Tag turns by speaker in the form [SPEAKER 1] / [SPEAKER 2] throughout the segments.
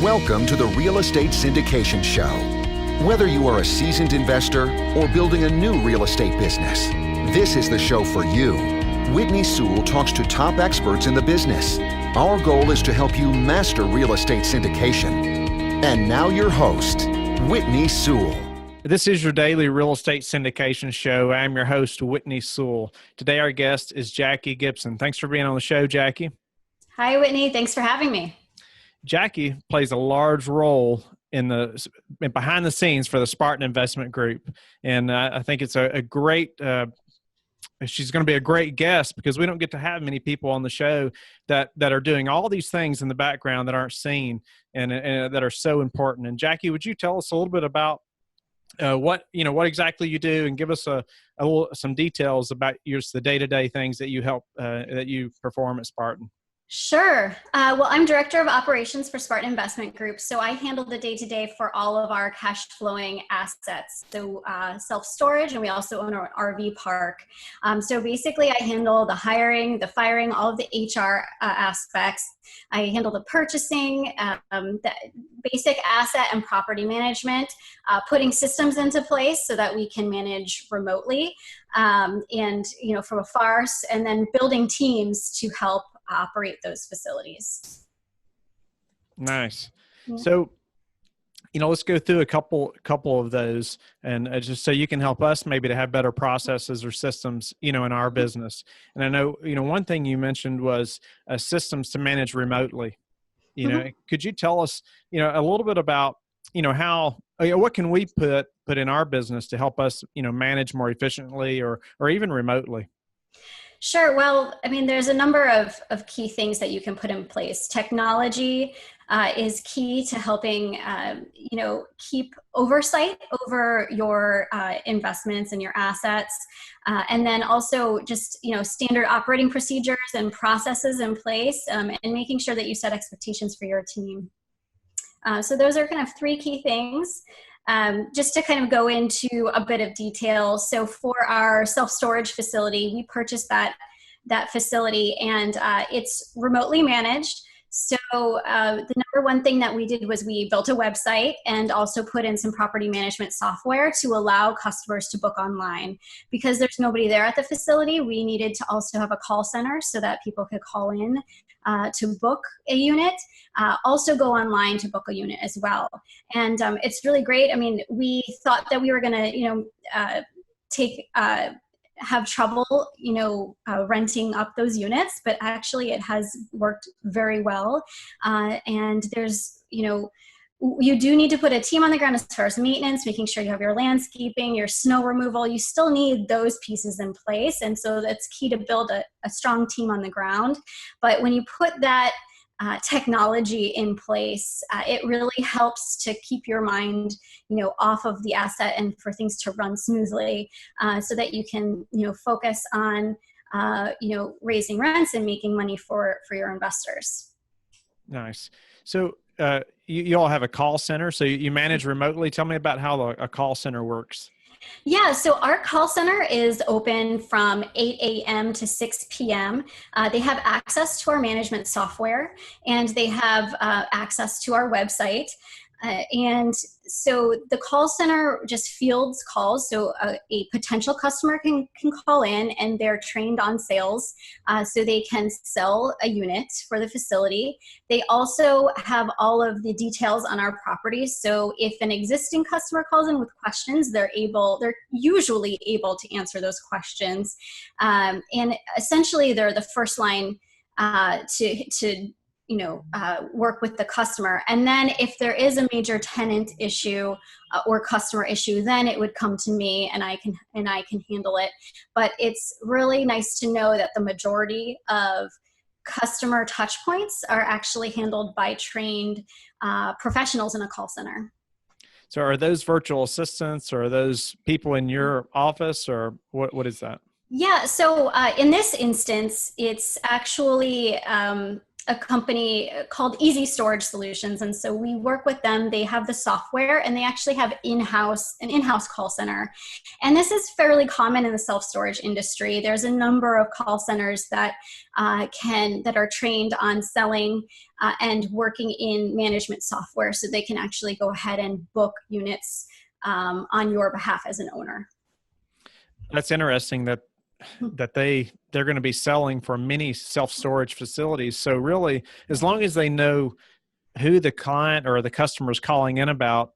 [SPEAKER 1] Welcome to the Real Estate Syndication Show. Whether you are a seasoned investor or building a new real estate business, this is the show for you. Whitney Sewell talks to top experts in the business. Our goal is to help you master real estate syndication. And now your host, Whitney Sewell.
[SPEAKER 2] This is your daily real estate syndication show. I'm your host, Whitney Sewell. Today our guest is Jackie Gibson. Thanks for being on the show, Jackie.
[SPEAKER 3] Hi, Whitney. Thanks for having me.
[SPEAKER 2] Jackie plays a large role in behind the scenes for the Spartan Investment Group. And I think it's a great, she's going to be a great guest because we don't get to have many people on the show that are doing all these things in the background that aren't seen and that are so important. And Jackie, would you tell us a little bit about what exactly you do, and give us some details about the day-to-day things that you perform at Spartan?
[SPEAKER 3] Sure. Well, I'm Director of Operations for Spartan Investment Group, so I handle the day-to-day for all of our cash-flowing assets, so self-storage, and we also own an RV park. So basically, I handle the hiring, the firing, all of the HR aspects. I handle the purchasing, the basic asset and property management, putting systems into place so that we can manage remotely, and from afar, and then building teams to help operate those facilities.
[SPEAKER 2] Nice. Yeah. So, let's go through a couple of those, and just so you can help us maybe to have better processes or systems, in our business. And I know, one thing you mentioned was systems to manage remotely. Could you tell us, a little bit about, how, what can we put in our business to help us, manage more efficiently or even remotely?
[SPEAKER 3] Sure. Well, there's a number of key things that you can put in place. Technology is key to helping, keep oversight over your investments and your assets. And then also just, standard operating procedures and processes in place, and making sure that you set expectations for your team. So those are kind of three key things. Just to kind of go into a bit of detail. So for our self-storage facility, we purchased that facility, and it's remotely managed. So the number one thing that we did was we built a website and also put in some property management software to allow customers to book online. Because there's nobody there at the facility, we needed to also have a call center so that people could call in to book a unit, also go online to book a unit as well. And it's really great. We thought that we were going to have trouble, renting up those units, but actually it has worked very well. And there's, you do need to put a team on the ground as far as maintenance, making sure you have your landscaping, your snow removal. You still need those pieces in place. And so that's key to build a strong team on the ground. But when you put that technology in place, it really helps to keep your mind, off of the asset and for things to run smoothly, so that you can, focus on, raising rents and making money for your investors.
[SPEAKER 2] Nice. So you all have a call center, so you manage remotely. Tell me about how a call center works.
[SPEAKER 3] Yeah, so our call center is open from 8 a.m. to 6 p.m. They have access to our management software, and they have access to our website. And so the call center just fields calls. So a potential customer can call in, and they're trained on sales, so they can sell a unit for the facility. They also have all of the details on our property. So if an existing customer calls in with questions, they're usually able to answer those questions. And essentially they're the first line to work with the customer. And then if there is a major tenant issue or customer issue, then it would come to me, and I can handle it. But it's really nice to know that the majority of customer touch points are actually handled by trained professionals in a call center.
[SPEAKER 2] So are those virtual assistants, or are those people in your office, or what is that?
[SPEAKER 3] Yeah, so in this instance, it's actually a company called Easy Storage Solutions. And so we work with them. They have the software and they actually have an in-house call center. And this is fairly common in the self-storage industry. There's a number of call centers that are trained on selling and working in management software, so they can actually go ahead and book units on your behalf as an owner.
[SPEAKER 2] That's interesting that they're going to be selling for many self-storage facilities. So really, as long as they know who the client or the customer is calling in about,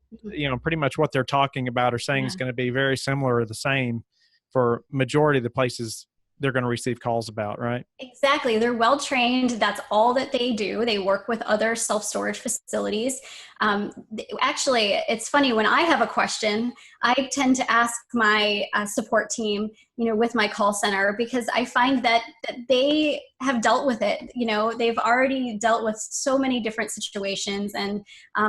[SPEAKER 2] pretty much what they're talking about or saying is going to be very similar or the same for majority of the places they're going to receive calls about, right?
[SPEAKER 3] Exactly. They're well trained. That's all that they do. They work with other self-storage facilities. Actually, it's funny, when I have a question, I tend to ask my support team, with my call center, because I find that they have dealt with it. They've already dealt with so many different situations, and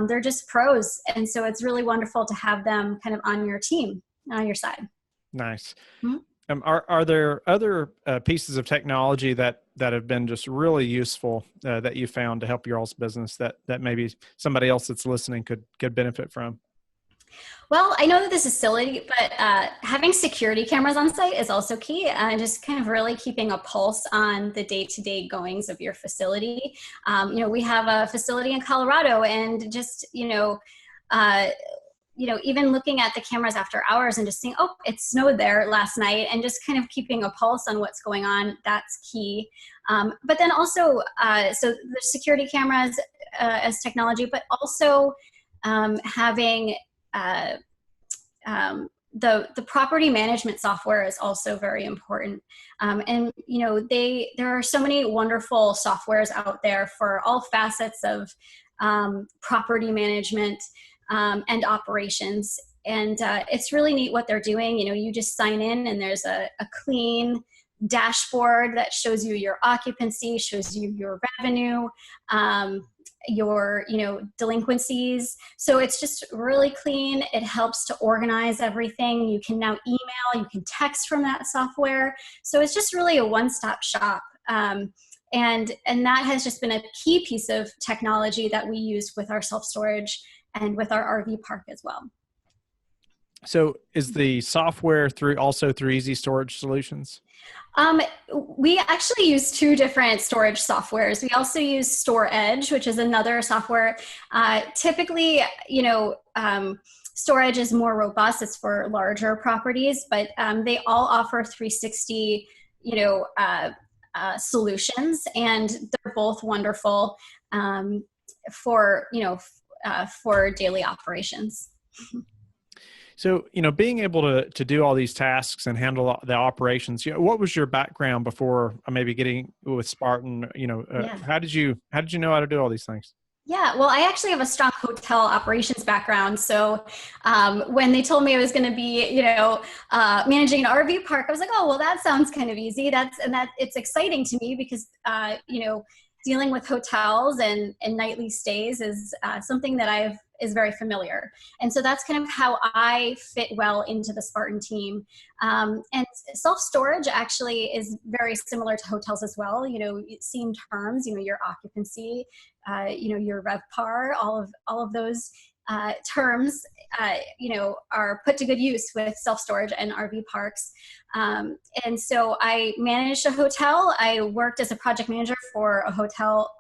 [SPEAKER 3] they're just pros. And so it's really wonderful to have them kind of on your team, on your side.
[SPEAKER 2] Nice.
[SPEAKER 3] Mm-hmm.
[SPEAKER 2] Are there other pieces of technology that have been just really useful that you found to help your all's business that maybe somebody else that's listening could benefit from?
[SPEAKER 3] Well, I know that this is silly, but having security cameras on site is also key. Just kind of really keeping a pulse on the day-to-day goings of your facility. We have a facility in Colorado, and just, even looking at the cameras after hours and just seeing, oh, it snowed there last night, and just kind of keeping a pulse on what's going on, that's key. But then also, so the security cameras as technology, but also having the property management software is also very important. And, there are so many wonderful softwares out there for all facets of property management and operations. And it's really neat what they're doing. You just sign in, and there's a clean dashboard that shows you your occupancy, shows you your revenue, your delinquencies. So it's just really clean. It helps to organize everything. You can now email, you can text from that software. So it's just really a one-stop shop. And that has just been a key piece of technology that we use with our self-storage and with our RV park as well.
[SPEAKER 2] So is the software also through Easy Storage Solutions?
[SPEAKER 3] We actually use two different storage softwares. We also use StoreEdge, which is another software. Typically, storage is more robust. It's for larger properties, but they all offer 360, solutions, and they're both wonderful for daily operations.
[SPEAKER 2] So, being able to do all these tasks and handle the operations, what was your background before maybe getting with Spartan? How did you know how to do all these things?
[SPEAKER 3] Yeah, well, I actually have a strong hotel operations background. So when they told me I was going to be, managing an RV park, I was like, oh, well, that sounds kind of easy. It's exciting to me because, dealing with hotels and nightly stays is something that is very familiar. And so that's kind of how I fit well into the Spartan team. And self-storage actually is very similar to hotels as well. Same terms, your occupancy, your RevPAR, all of those terms, are put to good use with self-storage and RV parks. And so I managed a hotel. I worked as a project manager for a hotel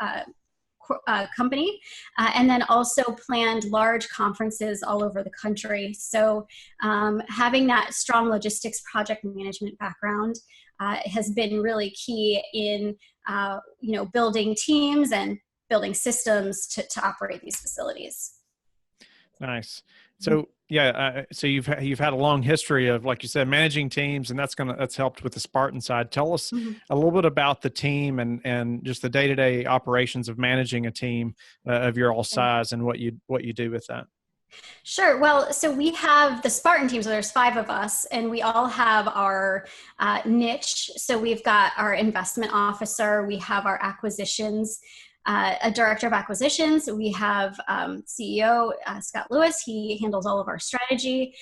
[SPEAKER 3] company, and then also planned large conferences all over the country. So having that strong logistics project management background has been really key in building teams and building systems to operate these facilities.
[SPEAKER 2] Nice. So so you've had a long history of, like you said, managing teams, and that's helped with the Spartan side. Tell us a little bit about the team and just the day-to-day operations of managing a team of your all size and what you do with that.
[SPEAKER 3] Sure. Well, so we have the Spartan team, so there's 5 of us, and we all have our niche. So we've got our investment officer, we have our acquisitions a director of acquisitions. We have CEO Scott Lewis. He handles all of our strategy.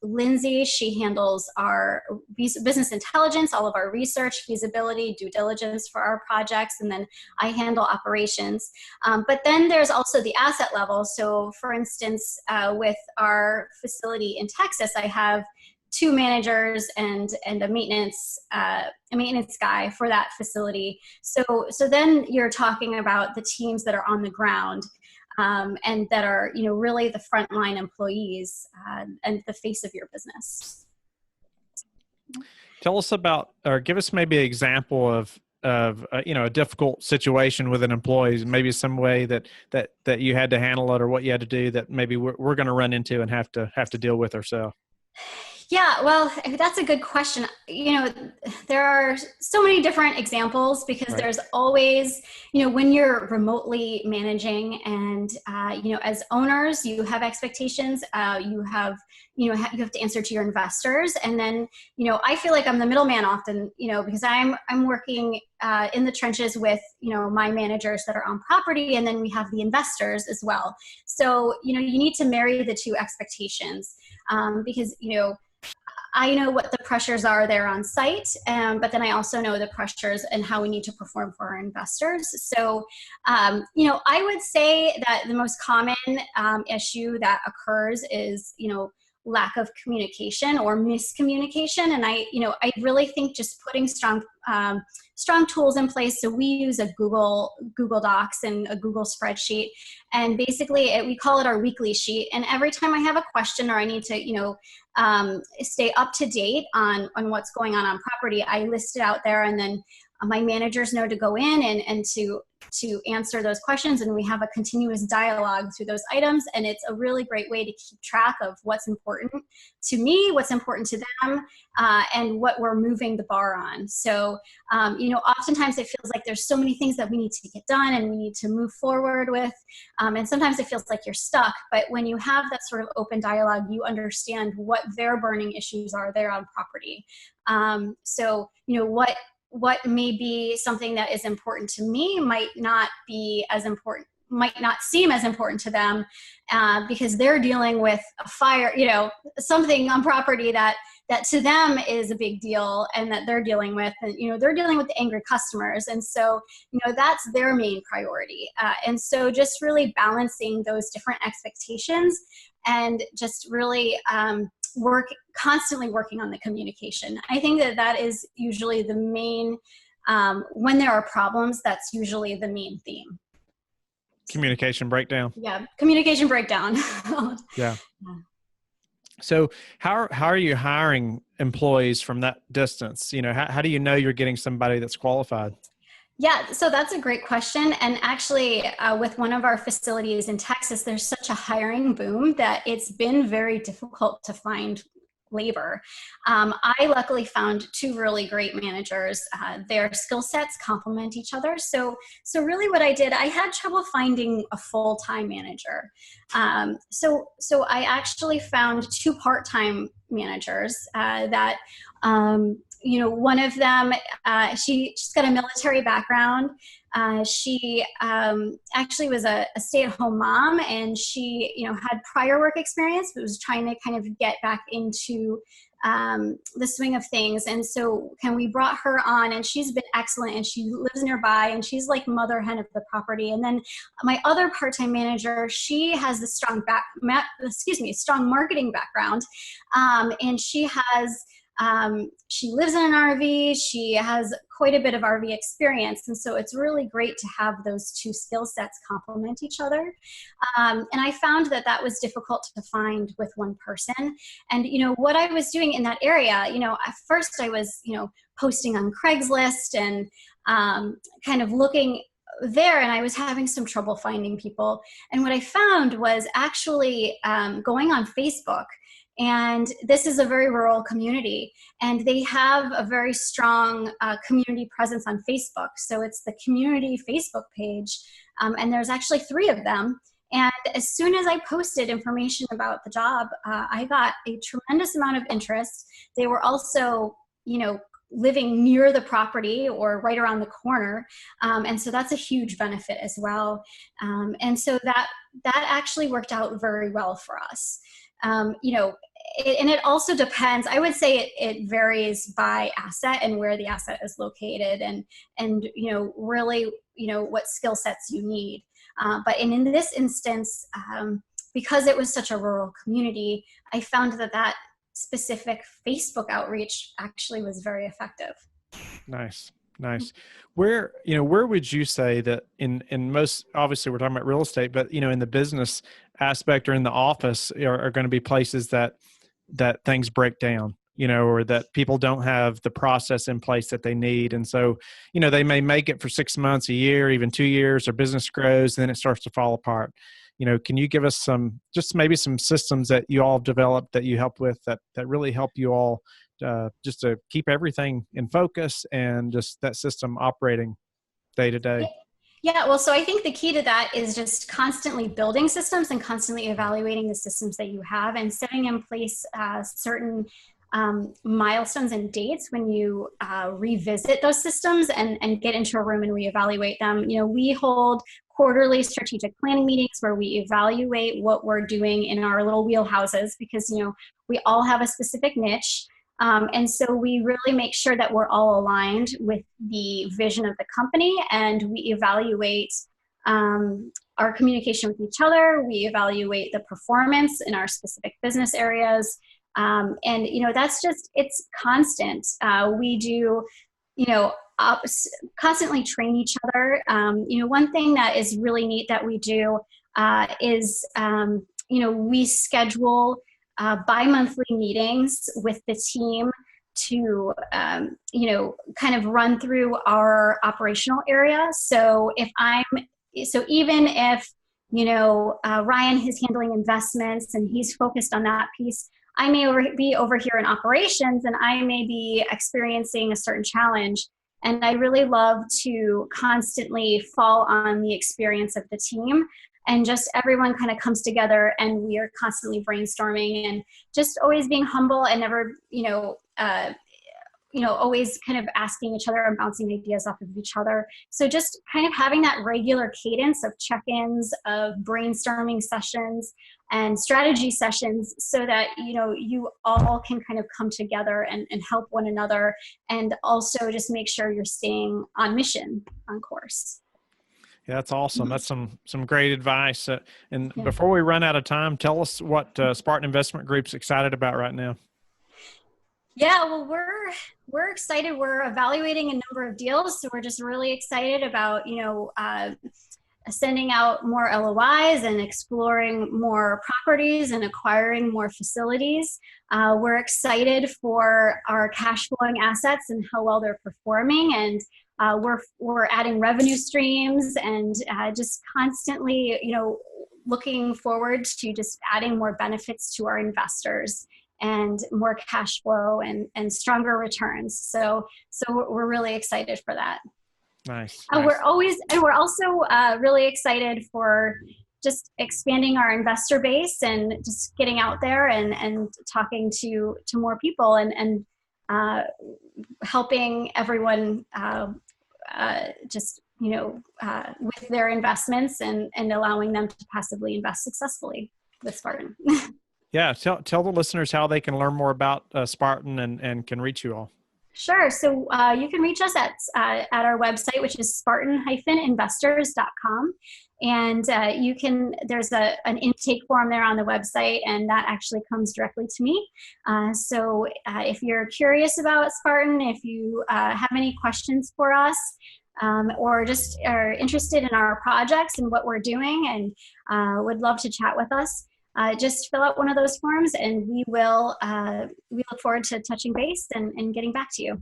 [SPEAKER 3] Lindsay, she handles our business intelligence, all of our research, feasibility, due diligence for our projects, and then I handle operations. But then there's also the asset level. So for instance, with our facility in Texas, I have 2 managers and a maintenance guy for that facility. So then you're talking about the teams that are on the ground, and that are, really the frontline employees, and the face of your business.
[SPEAKER 2] Tell us about, or give us maybe an example of a difficult situation with an employee, maybe some way that you had to handle it, or what you had to do that maybe we're going to run into and have to deal with ourselves.
[SPEAKER 3] Yeah, well, that's a good question. There are so many different examples because
[SPEAKER 2] Right.
[SPEAKER 3] there's always, when you're remotely managing and, as owners, you have expectations, you have to answer to your investors. And then, I feel like I'm the middleman often, because I'm working in the trenches with, my managers that are on property, and then we have the investors as well. So, you need to marry the 2 expectations, because, I know what the pressures are there on site, but then I also know the pressures and how we need to perform for our investors. So, I would say that the most common issue that occurs is, lack of communication or miscommunication. And I really think just putting strong tools in place. So we use a Google Docs and a Google spreadsheet, and basically we call it our weekly sheet. And every time I have a question or I need to, stay up to date on what's going on property, I list it out there, and then my managers know to go in and to answer those questions, and we have a continuous dialogue through those items. And it's a really great way to keep track of what's important to me, what's important to them, and what we're moving the bar on. So, oftentimes it feels like there's so many things that we need to get done and we need to move forward with, and sometimes it feels like you're stuck. But when you have that sort of open dialogue, you understand what their burning issues are there on property. So, what may be something that is important to me might not seem as important to them, because they're dealing with a fire, something on property that to them is a big deal, and that they're dealing with, and, they're dealing with angry customers. And so, that's their main priority. And so just really balancing those different expectations, and just really, constantly working on the communication. I think that is usually the main, when there are problems, that's usually the main theme.
[SPEAKER 2] Communication breakdown.
[SPEAKER 3] Yeah, communication breakdown.
[SPEAKER 2] Yeah. So how are you hiring employees from that distance? How do you know you're getting somebody that's qualified?
[SPEAKER 3] Yeah, so that's a great question. And actually, with one of our facilities in Texas, there's such a hiring boom that it's been very difficult to find labor. I luckily found 2 really great managers. Their skill sets complement each other. So really what I did, I had trouble finding a full-time manager. So I actually found 2 part-time managers that, one of them, she's got a military background. She actually was a stay-at-home mom, and she, had prior work experience, but was trying to kind of get back into the swing of things. And so we brought her on, and she's been excellent, and she lives nearby, and she's like mother hen of the property. And then my other part-time manager, she has the strong marketing background, and she lives in an RV. She has quite a bit of RV experience. And so it's really great to have those 2 skill sets complement each other. And I found that was difficult to find with one person. And, what I was doing in that area, at first I was, posting on Craigslist and kind of looking there, and I was having some trouble finding people. And what I found was actually going on Facebook. And this is a very rural community, and they have a very strong community presence on Facebook. So it's the community Facebook page, and there's actually 3 of them. And as soon as I posted information about the job, I got a tremendous amount of interest. They were also, living near the property or right around the corner. And so that's a huge benefit as well. And so that actually worked out very well for us. You know, and it also depends. I would say it varies by asset and where the asset is located, and you know, really, you know, what skill sets you need. But in this instance, because it was such a rural community, I found that specific Facebook outreach actually was very effective.
[SPEAKER 2] Nice. Where would you say that in most, obviously we're talking about real estate, but you know, in the business aspect or in the office are going to be places that things break down, you know, or that people don't have the process in place that they need. And so, you know, they may make it for 6 months, a year, even 2 years, their business grows, and then it starts to fall apart. You know, can you give us maybe some systems that you all have developed that you help with that really help you all just to keep everything in focus and just that system operating day to day?
[SPEAKER 3] Yeah, well, so I think the key to that is just constantly building systems and constantly evaluating the systems that you have and setting in place certain milestones and dates when you revisit those systems and get into a room and reevaluate them. You know, we hold quarterly strategic planning meetings where we evaluate what we're doing in our little wheelhouses, because, you know, we all have a specific niche. And so we really make sure that we're all aligned with the vision of the company, and we evaluate our communication with each other. We evaluate the performance in our specific business areas. And, you know, it's constant. We do, you know, constantly train each other. You know, one thing that is really neat that we do is, you know, we schedule bi-monthly meetings with the team to, you know, kind of run through our operational area. So even if, you know, Ryan is handling investments and he's focused on that piece, I may be over here in operations and I may be experiencing a certain challenge. And I really love to constantly fall on the experience of the team, and just everyone kind of comes together and we are constantly brainstorming and just always being humble and never, always kind of asking each other and bouncing ideas off of each other. So just kind of having that regular cadence of check-ins, of brainstorming sessions and strategy sessions, so that, you know, you all can kind of come together and help one another, and also just make sure you're staying on mission, on course.
[SPEAKER 2] Yeah, that's awesome. That's some great advice. Before we run out of time, tell us what Spartan Investment Group's excited about right now.
[SPEAKER 3] Yeah, well, we're excited. We're evaluating a number of deals, so we're just really excited about, you know, sending out more LOIs and exploring more properties and acquiring more facilities. We're excited for our cash flowing assets and how well they're performing, and we're adding revenue streams and just constantly, you know, looking forward to just adding more benefits to our investors and more cash flow and stronger returns. So we're really excited for that.
[SPEAKER 2] Nice.
[SPEAKER 3] We're also really excited for just expanding our investor base and just getting out there and talking to more people and helping everyone just, you know, with their investments and allowing them to passively invest successfly with Spartan.
[SPEAKER 2] Yeah. Tell the listeners how they can learn more about Spartan and can reach you all.
[SPEAKER 3] Sure. So you can reach us at our website, which is spartaninvestors.com. And there's an intake form there on the website, and that actually comes directly to me. So if you're curious about Spartan, if you have any questions for us, or just are interested in our projects and what we're doing and would love to chat with us, just fill out one of those forms, and we look forward to touching base and getting back to you.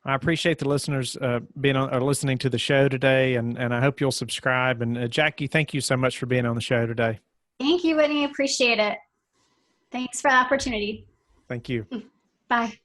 [SPEAKER 2] I appreciate the listeners being on or listening to the show today, and I hope you'll subscribe. And Jackie, thank you so much for being on the show today.
[SPEAKER 3] Thank you, Whitney. Appreciate it. Thanks for the opportunity.
[SPEAKER 2] Thank you.
[SPEAKER 3] Bye.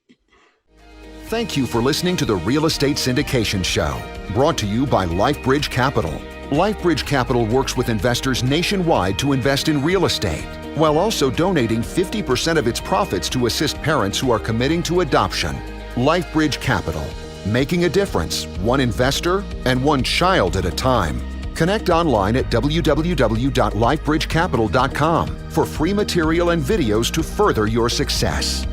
[SPEAKER 1] Thank you for listening to the Real Estate Syndication Show, brought to you by LifeBridge Capital. LifeBridge Capital works with investors nationwide to invest in real estate, while also donating 50% of its profits to assist parents who are committing to adoption. LifeBridge Capital, making a difference, one investor and one child at a time. Connect online at www.lifebridgecapital.com for free material and videos to further your success.